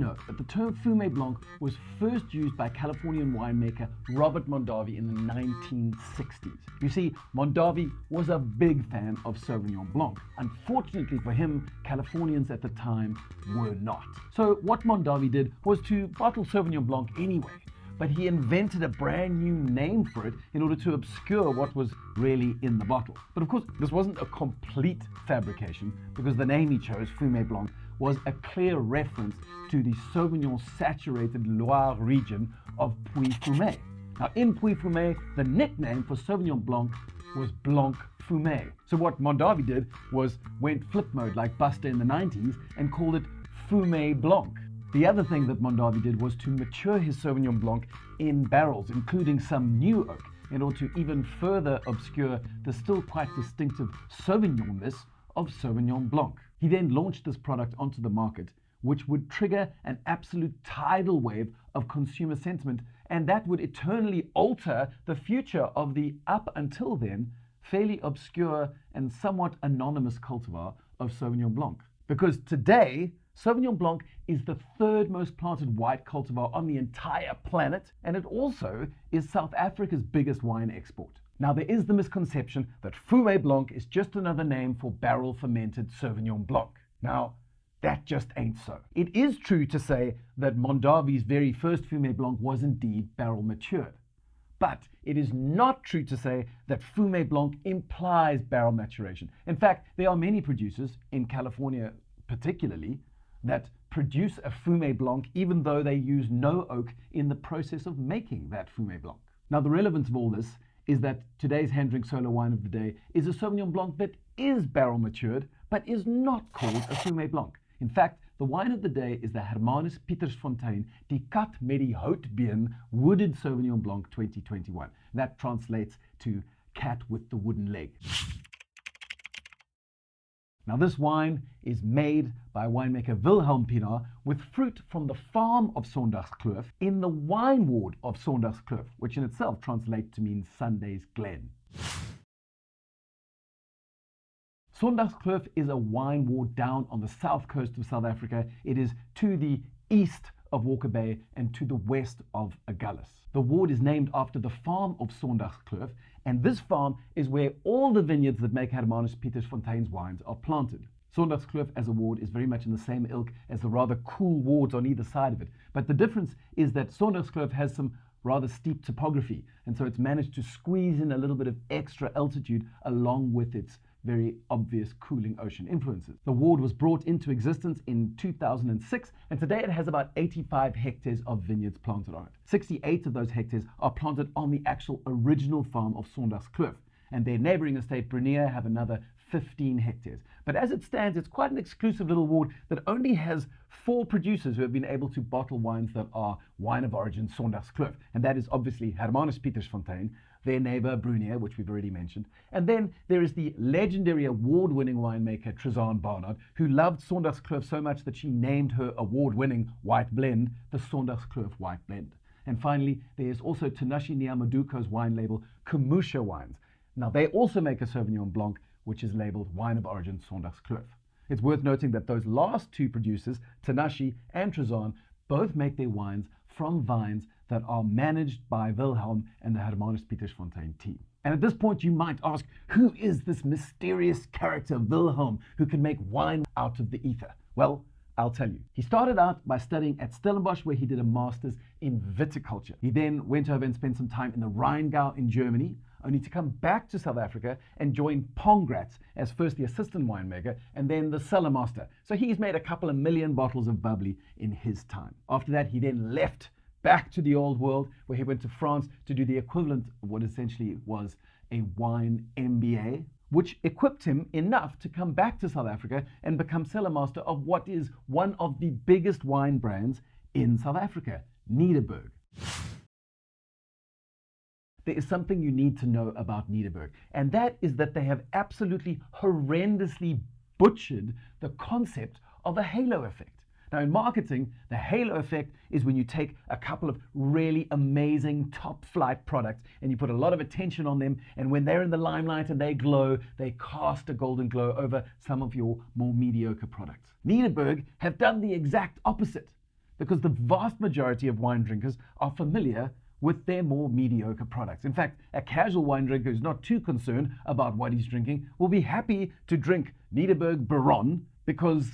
know that the term Fumé Blanc was first used by Californian winemaker Robert Mondavi in the 1960s. You see, Mondavi was a big fan of Sauvignon Blanc. Unfortunately for him, Californians at the time were not. So what Mondavi did was to bottle Sauvignon Blanc anyway, but he invented a brand new name for it in order to obscure what was really in the bottle. But of course, this wasn't a complete fabrication, because the name he chose, Fumé Blanc, was a clear reference to the Sauvignon-saturated Loire region of Puy-Fumé. Now, in Puy-Fumé, the nickname for Sauvignon Blanc was Blanc Fumé. So what Mondavi did was went flip mode like Buster in the 90s and called it Fumé Blanc. The other thing that Mondavi did was to mature his Sauvignon Blanc in barrels, including some new oak, in order to even further obscure the still quite distinctive Sauvignonness of Sauvignon Blanc. He then launched this product onto the market, which would trigger an absolute tidal wave of consumer sentiment, and that would eternally alter the future of the, up until then, fairly obscure and somewhat anonymous cultivar of Sauvignon Blanc. Because today, Sauvignon Blanc is the third most planted white cultivar on the entire planet, and it also is South Africa's biggest wine export. Now, there is the misconception that Fumé Blanc is just another name for barrel fermented Sauvignon Blanc. Now, that just ain't so. It is true to say that Mondavi's very first Fumé Blanc was indeed barrel matured. But it is not true to say that Fumé Blanc implies barrel maturation. In fact, there are many producers, in California particularly, that produce a Fumé Blanc even though they use no oak in the process of making that Fumé Blanc. Now, the relevance of all this is that today's hand drink solo wine of the day is a Sauvignon Blanc that is barrel matured, but is not called a Fumé Blanc. In fact, the wine of the day is the HermanusPietersfontein Kat met die HOUT Wooded Sauvignon Blanc 2021. That translates to cat with the wooden leg. Now, this wine is made by winemaker WILHELM PIENAAR with fruit from the farm of Sondagskloof in the wine ward of Sondagskloof, which in itself translates to mean Sunday's Glen. Sondagskloof is a wine ward down on the south coast of South Africa. It is to the east of Walker Bay and to the west of Agulhas. The ward is named after the farm of Sondagskloof, and this farm is where all the vineyards that make HermanusPietersfontein's wines are planted. Sondagskloof as a ward is very much in the same ilk as the rather cool wards on either side of it, but the difference is that Sondagskloof has some rather steep topography, and so it's managed to squeeze in a little bit of extra altitude along with its very obvious cooling ocean influences. The ward was brought into existence in 2006, and today it has about 85 hectares of vineyards planted on it. 68 of those hectares are planted on the actual original farm of Sondagskloof, and their neighboring estate, Brunier, have another 15 hectares. But as it stands, it's quite an exclusive little ward that only has 4 producers who have been able to bottle wines that are wine of origin Sondagskloof, and that is obviously HermanusPietersfontein, their neighbor Brunier, which we've already mentioned. And then there is the legendary award-winning winemaker Trizaan Barnard, who loved Sondagskloof so much that she named her award-winning white blend the Sondagskloof White Blend. And finally, there is also Tinashe Nyamaduko's wine label Kumusha Wines. Now, they also make a Sauvignon Blanc, which is labeled Wine of Origin Sondagskloof. It's worth noting that those last 2 producers, Tinashe and Trizaan, both make their wines from vines that are managed by WILHELM and the HermanusPietersfontein team. And at this point, you might ask, who is this mysterious character, WILHELM, who can make wine out of the ether? Well, I'll tell you. He started out by studying at Stellenbosch, where he did a master's in viticulture. He then went over and spent some time in the Rheingau in Germany, only to come back to South Africa and join Pongratz as first the assistant winemaker and then the cellar master. So he's made a couple of million bottles of bubbly in his time. After that, he then left back to the old world, where he went to France to do the equivalent of what essentially was a wine MBA, which equipped him enough to come back to South Africa and become cellar master of what is one of the biggest wine brands in South Africa, NEDERBURG. There is something you need to know about NEDERBURG, and that is that they have absolutely horrendously butchered the concept of a halo effect. Now, in marketing, the halo effect is when you take a couple of really amazing top flight products and you put a lot of attention on them, and when they're in the limelight and they glow, they cast a golden glow over some of your more mediocre products. NEDERBURG have done the exact opposite. because the vast majority of wine drinkers are familiar with their more mediocre products. In fact, a casual wine drinker who's not too concerned about what he's drinking will be happy to drink NEDERBURG Baron because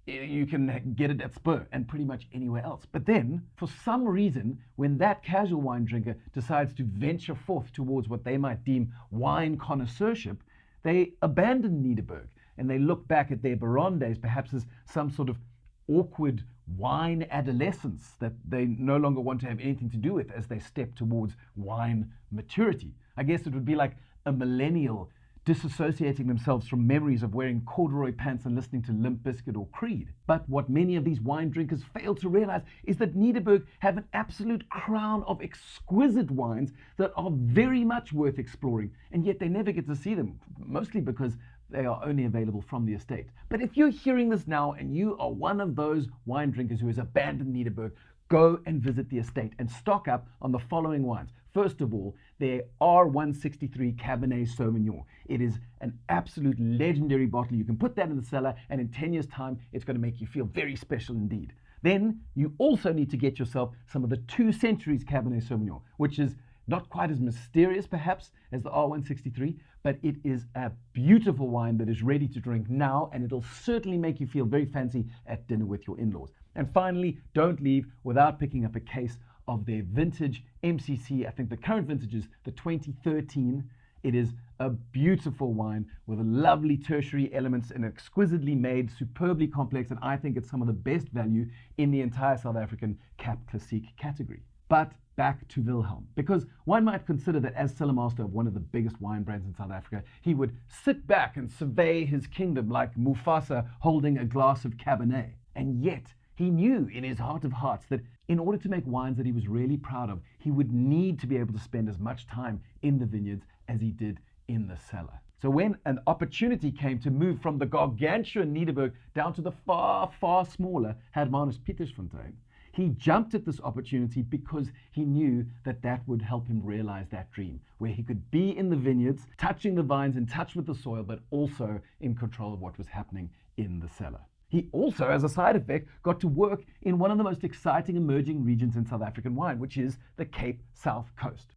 you can get it at Spur and pretty much anywhere else. But then, for some reason, when that casual wine drinker decides to venture forth towards what they might deem wine connoisseurship, they abandon NEDERBURG and they look back at their Baron days perhaps as some sort of awkward wine adolescence that they no longer want to have anything to do with as they step towards wine maturity. I guess it would be like a millennial disassociating themselves from memories of wearing corduroy pants and listening to Limp Bizkit or Creed. But what many of these wine drinkers fail to realize is that NEDERBURG have an absolute crown of exquisite wines that are very much worth exploring, and yet they never get to see them, mostly because they are only available from the estate. But if you're hearing this now and you are one of those wine drinkers who has abandoned NEDERBURG, go and visit the estate and stock up on the following wines. First of all, their R163 Cabernet Sauvignon. It is an absolute legendary bottle. You can put that in the cellar, and in 10 years' time, it's going to make you feel very special indeed. Then you also need to get yourself some of the 2 Centuries Cabernet Sauvignon, which is not quite as mysterious perhaps as the R163, but it is a beautiful wine that is ready to drink now, and it'll certainly make you feel very fancy at dinner with your in-laws. And finally, don't leave without picking up a case of their vintage MCC. I think the current vintage is the 2013. It is a beautiful wine with lovely tertiary elements and exquisitely made, superbly complex, and I think it's some of the best value in the entire South African Cap Classique category. But back to Wilhelm, because one might consider that as cellar master of one of the biggest wine brands in South Africa, he would sit back and survey his kingdom like Mufasa holding a glass of Cabernet. And yet, he knew in his heart of hearts that in order to make wines that he was really proud of, he would need to be able to spend as much time in the vineyards as he did in the cellar. So when an opportunity came to move from the gargantuan NEDERBURG down to the far, far smaller HermanusPietersfontein, he jumped at this opportunity because he knew that that would help him realize that dream, where he could be in the vineyards, touching the vines, in touch with the soil, but also in control of what was happening in the cellar. He also, as a side effect, got to work in one of the most exciting emerging regions in South African wine, which is the Cape South Coast.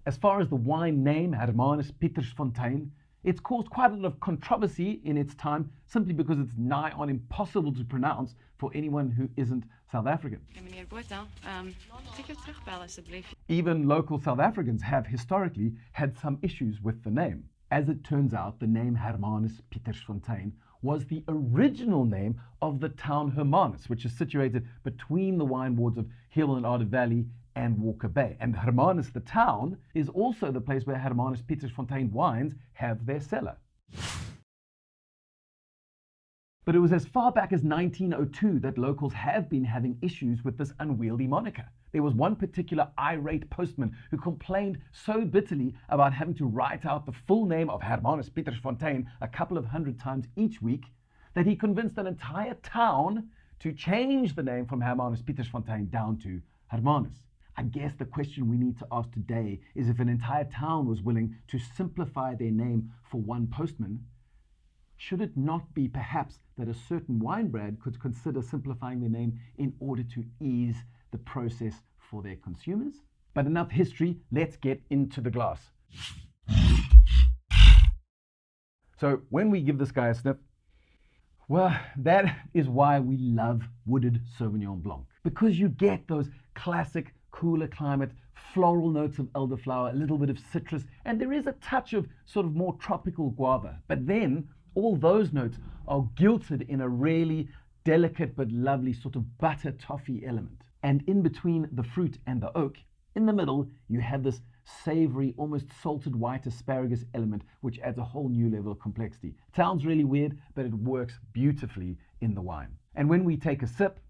As far as the wine name, HermanusPietersfontein, it's caused quite a lot of controversy in its time, simply because it's nigh on impossible to pronounce for anyone who isn't South African. Even local South Africans have historically had some issues with the name. As it turns out, the name HermanusPietersfontein was the original name of the town Hermanus, which is situated between the wine wards of Hill and Arde Valley and Walker Bay. And Hermanus, the town, is also the place where HermanusPietersfontein wines have their cellar. But it was as far back as 1902 that locals have been having issues with this unwieldy moniker. There was one particular irate postman who complained so bitterly about having to write out the full name of HermanusPietersfontein a couple of hundred times each week that he convinced an entire town to change the name from HermanusPietersfontein down to Hermanus. I guess the question we need to ask today is if an entire town was willing to simplify their name for one postman, should it not be perhaps that a certain wine brand could consider simplifying their name in order to ease the process for their consumers? But enough history, let's get into the glass. So when we give this guy a sniff, well, that is why we love wooded Sauvignon Blanc, because you get those classic cooler climate, floral notes of elderflower, a little bit of citrus, and there is a touch of sort of more tropical guava. But then all those notes are gilded in a really delicate but lovely sort of butter toffee element. And in between the fruit and the oak, in the middle, you have this savory, almost salted white asparagus element, which adds a whole new level of complexity. It sounds really weird, but it works beautifully in the wine. And when we take a sip,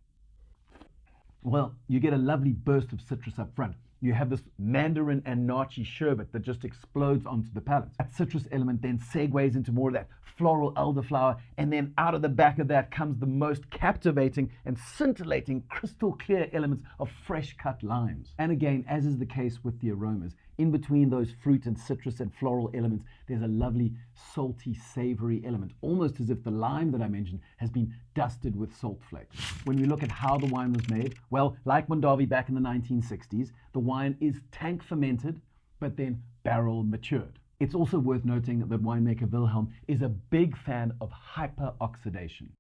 well, you get a lovely burst of citrus up front. You have this mandarin and nachi sherbet that just explodes onto the palate. That citrus element then segues into more of that floral elderflower, and then out of the back of that comes the most captivating and scintillating crystal clear elements of fresh cut limes. And again, as is the case with the aromas, in between those fruit and citrus and floral elements, there's a lovely salty, savory element, almost as if the lime that I mentioned has been dusted with salt flakes. When we look at how the wine was made, well, like MONDAVI back in the 1960s, the wine is tank fermented, but then barrel matured. It's also worth noting that winemaker Wilhelm is a big fan of hyper-oxidation.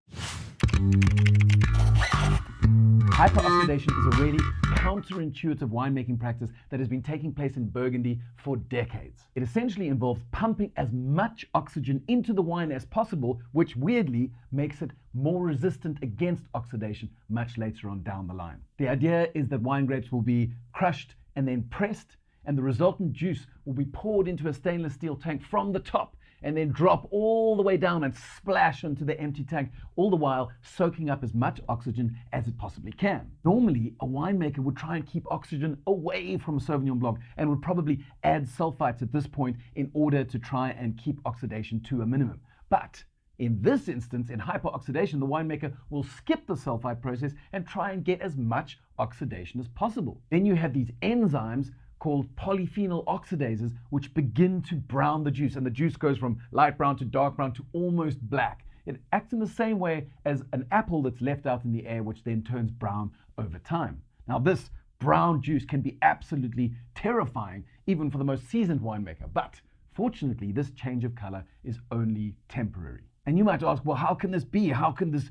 Hyper-oxidation is a really counterintuitive winemaking practice that has been taking place in Burgundy for decades. It essentially involves pumping as much oxygen into the wine as possible, which weirdly makes it more resistant against oxidation much later on down the line. The idea is that wine grapes will be crushed and then pressed, and the resultant juice will be poured into a stainless steel tank from the top and then drop all the way down and splash into the empty tank, all the while soaking up as much oxygen as it possibly can. Normally, a winemaker would try and keep oxygen away from Sauvignon Blanc and would probably add sulfites at this point in order to try and keep oxidation to a minimum. But in this instance, in hyperoxidation, the winemaker will skip the sulfite process and try and get as much oxidation as possible. Then you have these enzymes called polyphenol oxidases, which begin to brown the juice, and the juice goes from light brown to dark brown to almost black. It acts in the same way as an apple that's left out in the air, which then turns brown over time. Now, this brown juice can be absolutely terrifying, even for the most seasoned winemaker, but fortunately, this change of color is only temporary. And you might ask, well, how can this be? How can this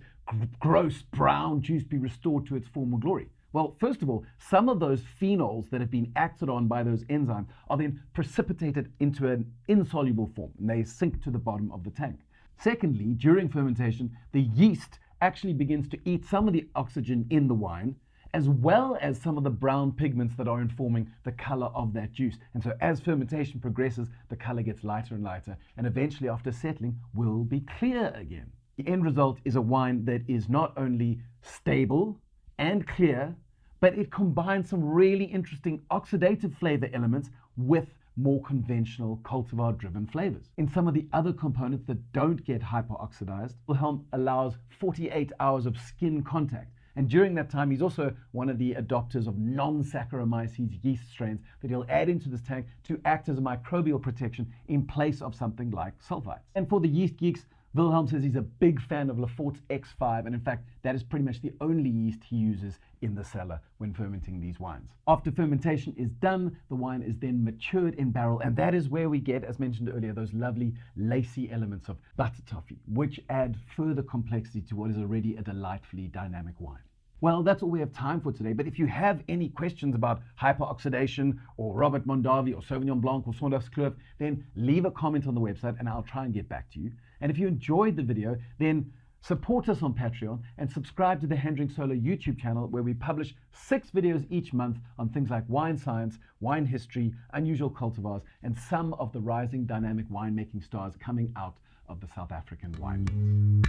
gross brown juice be restored to its former glory? Well, first of all, some of those phenols that have been acted on by those enzymes are then precipitated into an insoluble form, and they sink to the bottom of the tank. Secondly, during fermentation, the yeast actually begins to eat some of the oxygen in the wine, as well as some of the brown pigments that are informing the color of that juice. And so as fermentation progresses, the color gets lighter and lighter, and eventually after settling, will be clear again. The end result is a wine that is not only stable and clear, but it combines some really interesting oxidative flavor elements with more conventional cultivar-driven flavors. In some of the other components that don't get hyperoxidized, Wilhelm allows 48 hours of skin contact. And during that time, he's also one of the adopters of non-Saccharomyces yeast strains that he'll add into this tank to act as a microbial protection in place of something like sulfites. And for the yeast geeks, Wilhelm says he's a big fan of Lafort's X5, and in fact, that is pretty much the only yeast he uses in the cellar when fermenting these wines. After fermentation is done, the wine is then matured in barrel, and that is where we get, as mentioned earlier, those lovely lacy elements of butter toffee, which add further complexity to what is already a delightfully dynamic wine. Well, that's all we have time for today, but if you have any questions about hyperoxidation or Robert Mondavi or Sauvignon Blanc or Sondagskloof, then leave a comment on the website and I'll try and get back to you. And if you enjoyed the video, then support us on Patreon and subscribe to the Hendrik Solo YouTube channel, where we publish 6 videos each month on things like wine science, wine history, unusual cultivars, and some of the rising dynamic winemaking stars coming out of the South African wine.